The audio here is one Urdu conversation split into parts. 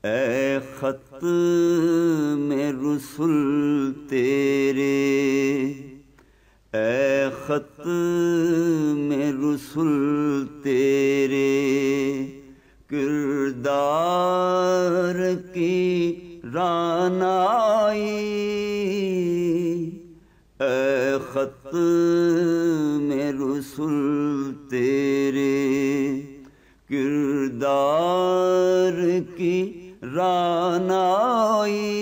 اے خط میں رسول تیرے، اے خط میں رسول تیرے، کردار کی رانائی، اے خط میں رسول تیرے، کردار کی رانائی،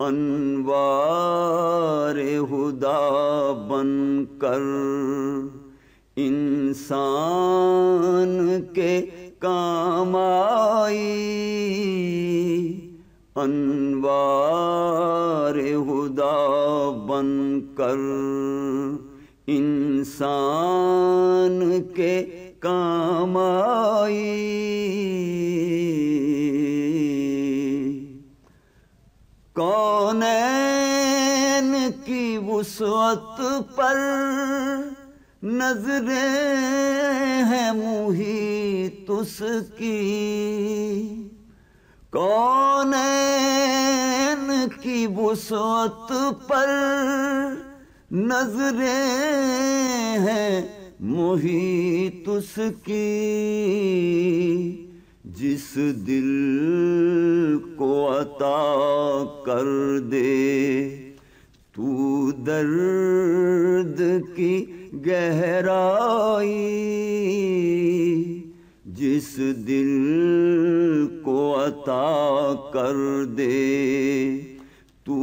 انوار ہدا بن کر انسان کے کام آئی، انوار ہدا بن کر انسان کے کام آئی، کونین کی وسعت پر نظریں ہیں محیط اس کی، کونین کی وسعت پر نظریں ہیں محیط اس کی، جس دل کو عطا کر دے تو درد کی گہرائی، جس دل کو عطا کر دے تو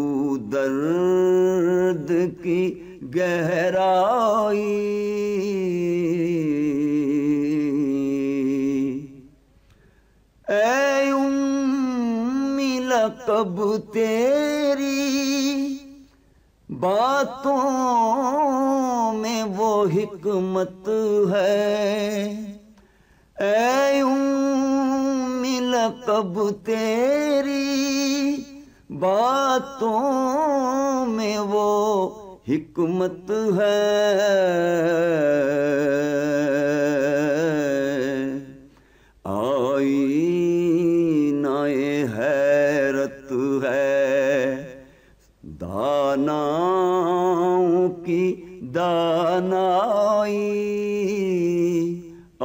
درد کی گہرائی، اے امی لقب تیری باتوں میں وہ حکمت ہے، اے امی لقب تیری باتوں میں وہ حکمت ہے، آئینہ حیرت ہے داناؤں کی دانائی،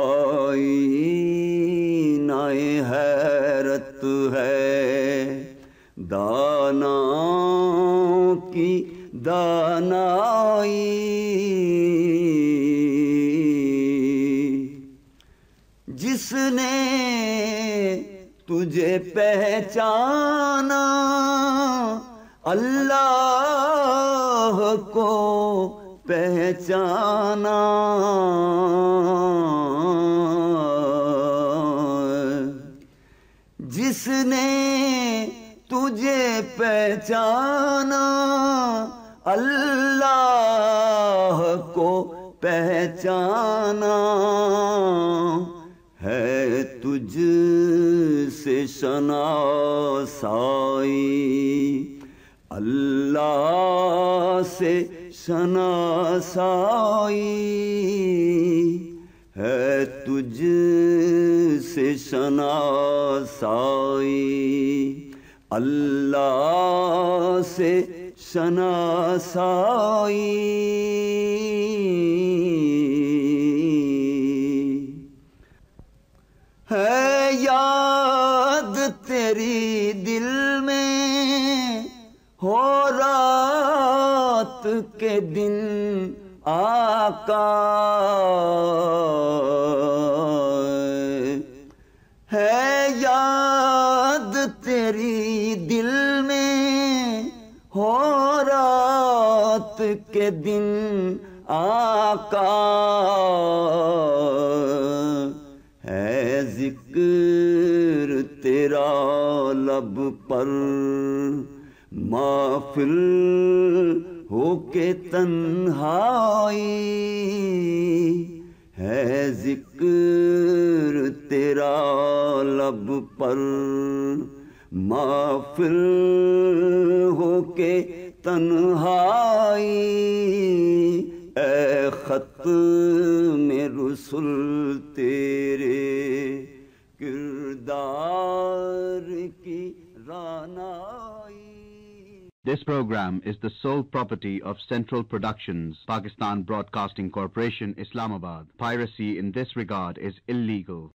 آئینہ حیرت ہے داناؤں کی دانائی، جس نے تجھے پہچانا اللہ کو پہچانا، جس نے تجھے پہچانا اللہ کو پہچانا، ہے تجھ سے شناسائی اللہ سے شناسائی، ہے تجھ سے شناسائی اللہ سے شناسائی، ہے یاد تیری دل میں ہو رات کے دن آقا، ہے یاد تیری دل میں ہو رات کے دن آقا، ہے ذکر تیرا لب پر محفل ہو کے تنہائی، ہے ذکر تیرا لب پر محفل ہو کے تنہائی، اے خط میں رسول رسل تیرے کردار کی رانائی. This program is the sole property of Central Productions, Pakistan Broadcasting Corporation, Islamabad. Piracy in this regard is illegal.